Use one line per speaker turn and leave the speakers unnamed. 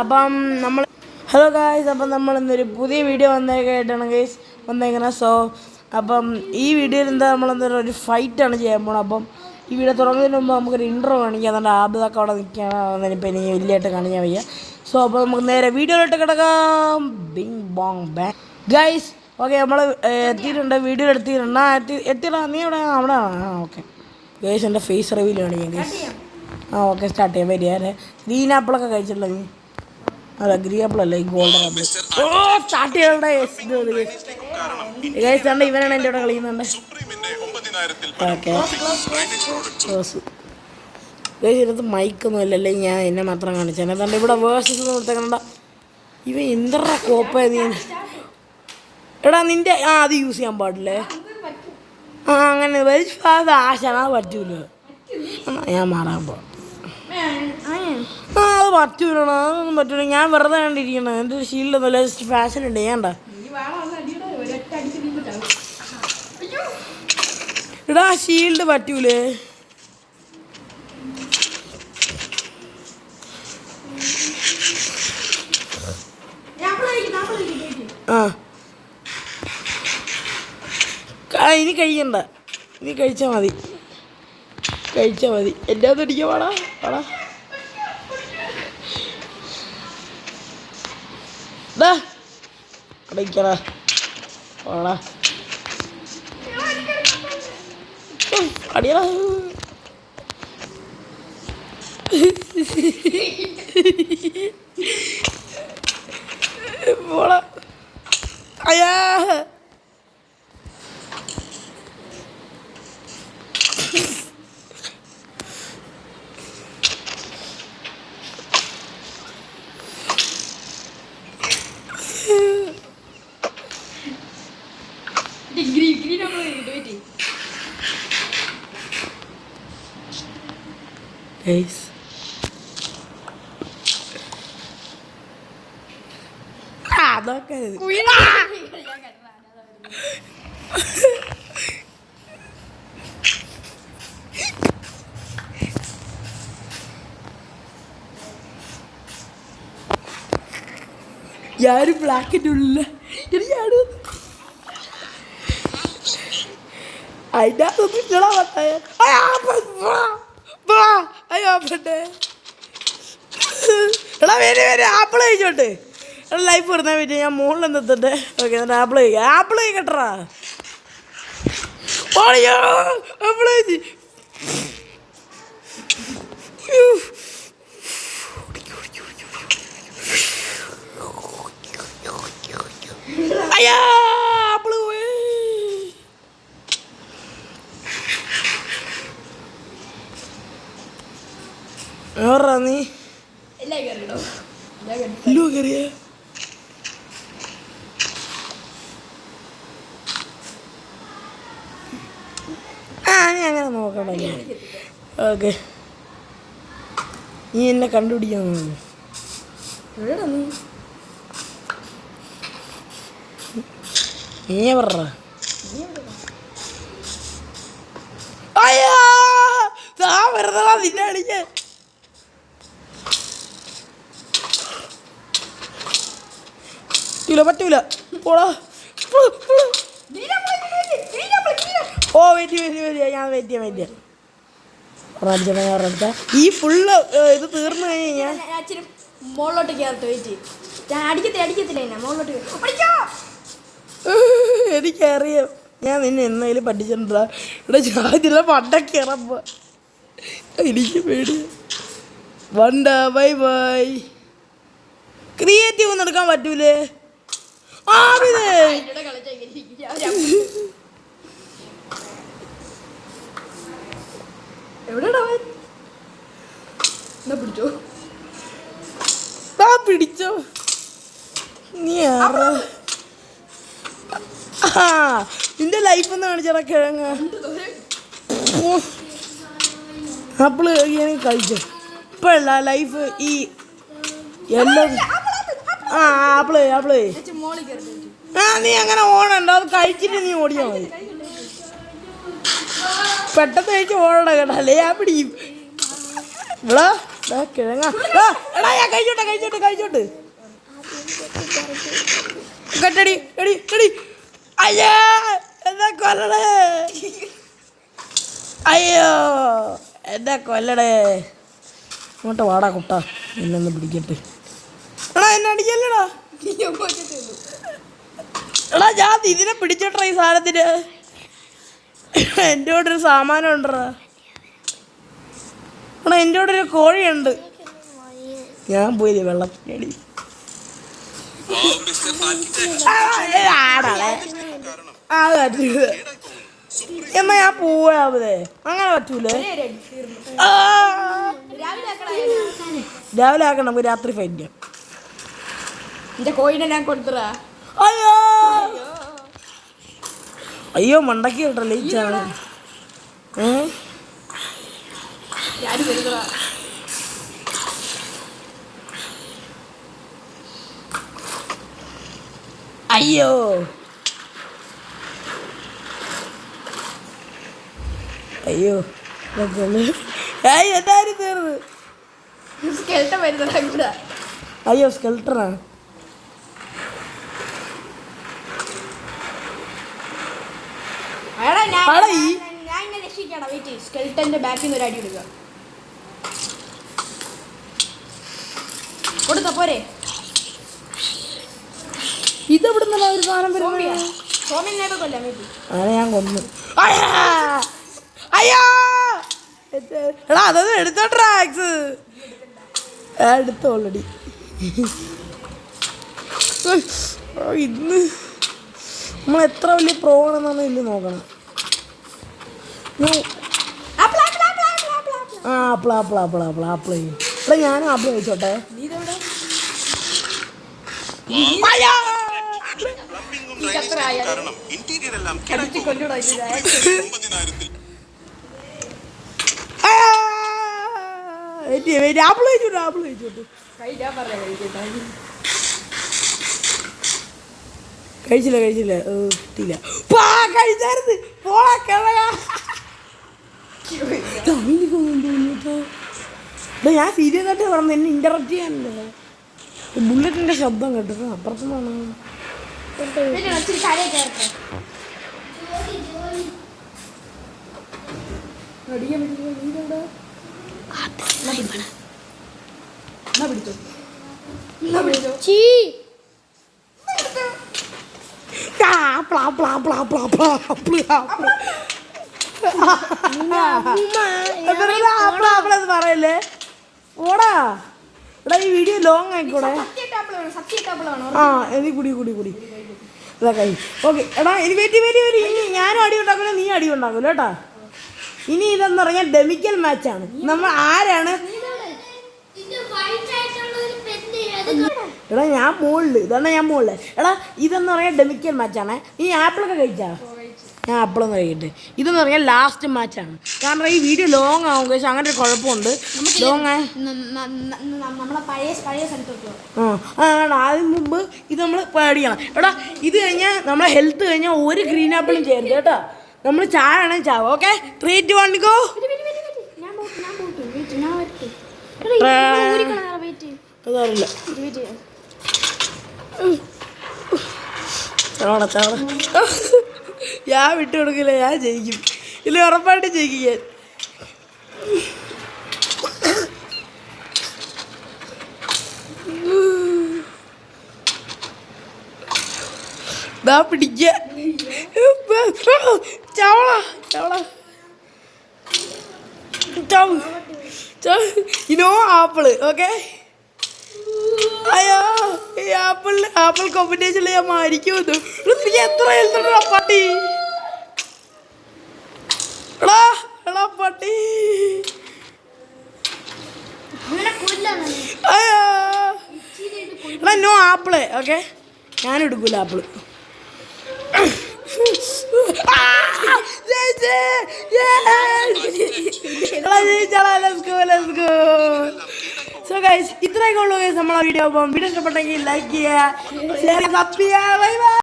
അപ്പം നമ്മൾ hello guys, അപ്പം നമ്മൾ ഇന്നൊരു പുതിയ വീഡിയോ വന്നേക്കായിട്ടാണ് ഗൈസ് വന്നേക്കുന്നത്. അപ്പം ഈ വീഡിയോയിൽ നമ്മളെന്താ ഒരു ഫൈറ്റാണ് ചെയ്യാൻ പോകണം. അപ്പം ഈ വീഡിയോ തുടങ്ങുന്നതിന് മുമ്പ് നമുക്കൊരു ഇൻട്രോ കാണിക്കാം. അതുകൊണ്ട് ആബിതൊക്കെ അവിടെ നിൽക്കുകയാണ്. ഇപ്പം എനിക്ക് വലിയതായിട്ട് കാണിക്കാൻ വയ്യ. അപ്പോൾ നമുക്ക് നേരെ വീഡിയോയിലോട്ട് കിടക്കാം. Bing bong bang guys. Okay, നമ്മൾ എത്തിയിട്ടുണ്ട്, വീഡിയോ എടുത്തിട്ടുണ്ട്. എത്തിയിടാ നീ അവിടെ അവിടെ ഓക്കെ ഗൈസ്, എൻ്റെ ഫേസ് റിവീൽ കാണിക്കാം ഗൈസ്. ഓക്കെ, സ്റ്റാർട്ട് ചെയ്യാൻ വരിക. ഗ്രീൻ ആപ്പിളൊക്കെ കഴിച്ചിട്ടുള്ള നീ? അല്ല, ഗ്രീൻ ആപ്പിൾ അല്ല, ഈ ഗോൾഡൻ ആപ്പിൾ. സ്റ്റാർട്ട് ചെയ്യണ്ട ഗൈസ്. കണ്ട ഇവനാണ് എൻ്റെ ഇവിടെ കളിക്കുന്നുണ്ട്. ഓക്കെ ഗൈസ്, ഇതിനകത്ത് മൈക്കൊന്നും ഇല്ലല്ലേ, ഞാൻ എന്നെ മാത്രം കാണിച്ചാൽ. അതുകൊണ്ട് ഇവിടെ വേഴ്സസ് കൊടുത്തേക്കണ്ട. ഇവ എന്തറാ കോപ്പ നീ? എടാ നിൻ്റെ അത് യൂസ് ചെയ്യാൻ പാടില്ലേ? അങ്ങനെ അത് ആശാണ്, അത് പറ്റൂല. ഞാൻ മാറാൻ പോവാം. അത് പറ്റൂലോ, അതൊന്നും പറ്റൂല. ഞാൻ വെറുതെ കണ്ടിരിക്കണം. എൻ്റെ ഒരു ഷീൽഡൊന്നുമില്ല, ജസ്റ്റ് ഫാഷൻ ഉണ്ട്. ചെയ്യണ്ട എടാ, ഷീൽഡ് പറ്റൂലേ? ഇനി കഴിക്കണ്ട, ഇനി കഴിച്ചാൽ മതി. എൻ്റെ അത് അടിക്കാൻ പാടാ അടിക്കടാ പാടാ അടിയടാ. പോടാ അയ്യാ. അതൊക്കെ ഞാനും ബ്ലാക്കിൻ്റെ ഉള്ളിൽ എനിക്കാണ് അതിൻ്റെ അകത്തൊന്നും ഇല്ലടാ. അയ്യോ പെട്ടെ എടാ, വരെ ആപ്പിൾ കഴിച്ചോട്ടെ. എടാ, ലൈഫ് വരുന്നേ പറ്റി. ഞാൻ മുകളിൽ എന്നെത്തട്ടെ. ഓക്കെ, എന്നിട്ട് ആപ്പിൾ കഴിക്കട്ടാ. ഓടിയോ ആപ്പിൾ കഴിച്ച്. അയ്യാ, ആപ്പിള് പോയി. എവിടാ നീ? എല്ലോ കയറിയ നീ അങ്ങനെ നോക്കണ്ട. ഓക്കെ, നീ എന്നെ കണ്ടുപിടിക്കാൻ എവിടാ നീ പറ. അയ്യാ, വെറുതെ നിന്നെ അടിക്കാൻ. പറ്റൂല പോടാ. ഓ വെയിറ്റ് ഞാൻ വെയിറ്റ് ചെയ്യാം. ഈ ഫുള്ള് ഇത് തീർന്നു കഴിഞ്ഞാൽ
മുകളിലോട്ട് കയറട്ടെ. വെയിറ്റ്, അടിക്കത്തില്ല മുകളിലോട്ട്.
എനിക്കറിയാം, ഞാൻ നിന്നെ എന്നാലും പഠിച്ചിട്ടുണ്ടാ. ഇവിടെ ജാതിയുള്ള പണ്ടൊക്കെ ഇറപ്പ. എനിക്ക് പേടി. വണ്ട ബൈ ക്രിയേറ്റീവ് ഒന്നും എടുക്കാൻ പറ്റൂലേ? പിടിച്ചോ നീ. നിന്റെ ലൈഫ് ഒന്ന് കാണിച്ചാ കിഴങ്ങ. ആപ്പിള് കഴിച്ചോ ഇപ്പഴല്ല ലൈഫ്. ഈ എല്ലാം ആപ്പിള് നീ അങ്ങനെ ഓടണ്ട, അത് കഴിച്ചിട്ട് നീ ഓടിയാൽ മതി. പെട്ടെന്ന് കഴിച്ച് ഓടണം കേട്ടോ, അല്ലേ ഞാൻ പിടിക്കും. ഇവിടെ കിഴങ്ങ എടാ ഞാൻ കഴിച്ചോട്ട് കെട്ടടി എടി എടി അയ്യോ എന്താ കൊല്ലടേ അയ്യോ എന്താ കൊല്ലടേ ഇങ്ങോട്ട് വാടാ കുട്ട എന്നൊന്ന് പിടിക്കട്ടെ എടാ എന്നെ അടിക്കല്ലടാ എടാ ഞാൻ ഇതിനെ പിടിച്ചോട്ടെ ഈ സാധനത്തിന് എൻ്റെ കൂടെ ഒരു സാമാനം ഉണ്ടടാ എടാ എൻ്റെ കൂടെ ഒരു കോഴിയുണ്ട് ഞാൻ പോയില്ലേ വെള്ളത്തിനടി എന്നാ ഞാൻ പോവാതെ അങ്ങനെ പറ്റൂലേ രാവിലെ ആക്കണം നമുക്ക് രാത്രി ഫൈറ്റ് ചെയ്യാം
എന്റെ കോഴിനെ ഞാൻ കൊടുത്തറാ
അയ്യോ അയ്യോ മണ്ടക്കി കേട്ടല്ലേ ഈ ചാണ് അയ്യോ അയ്യോ എന്തായാലും തീർന്ന്
സ്കെൽട്ടൻ വരുന്നതാ
അയ്യോ സ്കെൽട്ടറാണ്
ഞാൻ ഇങ്ങനെ രക്ഷിക്കാടാ വെയിറ്റ് സ്കെൽട്ടന്റെ ബാക്കിൽ നിന്ന് ഒരു അടി എടുക്കുക കൊടുത്ത പോരെ
ഇതെവിടെ നിന്നല്ല ഒരു സാധനം വരുന്നത്
സോമിനെ കൊല്ലാൻ വേണ്ടി
അങ്ങനെ ഞാൻ കൊന്നു അയ്യോ എടാ അതൊന്നും എടുത്തോ ട്രാക്സ് എടുത്തോ ഓൾറെഡി ഇന്ന് നമ്മൾ എത്ര വലിയ പ്രോ ആണെന്നാണ് ഇന്ന് നോക്കണം ആ ആപ്പിൾ എടാ ഞാനും ആപ്പിൾ കഴിച്ചോട്ടെ ആപ്പിൾ കഴിച്ചോട്ടെ കഴിച്ചില്ല കിട്ടിയില്ല കഴിച്ചായിരുന്നു പോളാ കിഴങ്ങ ഞാൻ സീരിയസ് ആയിട്ട് പറഞ്ഞു എന്നെ ഇന്ററപ്റ്റ് ചെയ്യാനല്ലേ ബുള്ളറ്റിന്റെ ശബ്ദം കേട്ടത് അപ്പുറത്തുനിന്നാണ് പറയല്ലേ ഓടാ എടാ ഈ വീഡിയോ ലോങ് ആയിക്കോടെ ആ എനിക്ക് കുടി ഇതാ കൈ ഓക്കെ എടാ ഇനി വെറ്റി ഇനി ഞാനും അടി ഉണ്ടാക്കില്ല നീ അടി ഉണ്ടാക്കില്ല കേട്ടാ ഇനി ഇതെന്ന് പറഞ്ഞാൽ ഡെമിക്കൽ മാച്ചാണ് നമ്മൾ ആരാണ് എടാ ഞാൻ മുകളിൽ എടാ ഇതെന്ന് പറഞ്ഞാൽ ഡെമിക്കൽ മാച്ചാണ് ഈ ആപ്പിളൊക്കെ കഴിച്ചാ ഞാൻ ആപ്പിളൊന്നും കഴിക്കട്ടെ ഇതെന്ന് പറഞ്ഞാൽ ലാസ്റ്റ് മാച്ചാണ് കാരണം ഈ വീഡിയോ ലോങ് ആവും പക്ഷെ അങ്ങനെ ഒരു കുഴപ്പമുണ്ട് ലോങ് അതിന് മുമ്പ് ഇത് നമ്മൾ പേടിക്കണം എടാ ഇത് കഴിഞ്ഞാൽ നമ്മളെ ഹെൽത്ത് കഴിഞ്ഞാൽ ഒരു ഗ്രീൻ ആപ്പിളും ചെയ്യരുത് കേട്ടോ നമ്മൾ ചായ ആണെങ്കിൽ ചാവും ഓക്കെ 3 2 1 ഗോ അതറിയില്ല ഞാൻ വിട്ടു കൊടുക്കില്ല ഞാൻ ജയിക്കും ഇല്ല ഉറപ്പായിട്ട് ജയിക്കും ഞാൻ പിടിക്ക ഇനോ ആപ്പിള് ഓക്കെ അയ്യോ ഈ ആപ്പിൾ കോമ്പറ്റീഷനിൽ ഞാൻ മാരിക്കുമെന്നു എനിക്ക് എത്ര എഴുതുന്നുണ്ട് പട്ടി എടാ പട്ടി അയ്യോ എടാ നോ ആപ്പിള് ഓക്കെ ഞാൻ എടുക്കൂല ആപ്പിള് സോ ഗൈസ് ഇത്രയൊക്കെ ഉള്ളൂ ഗൈസ് നമ്മളെ വീഡിയോ ഇഷ്ടപ്പെട്ടെങ്കിൽ ലൈക്ക് ചെയ്യുക ഷെയർ ചെയ്യുക സബ്സ്ക്രൈബ് ചെയ്യുക ബൈ ബൈ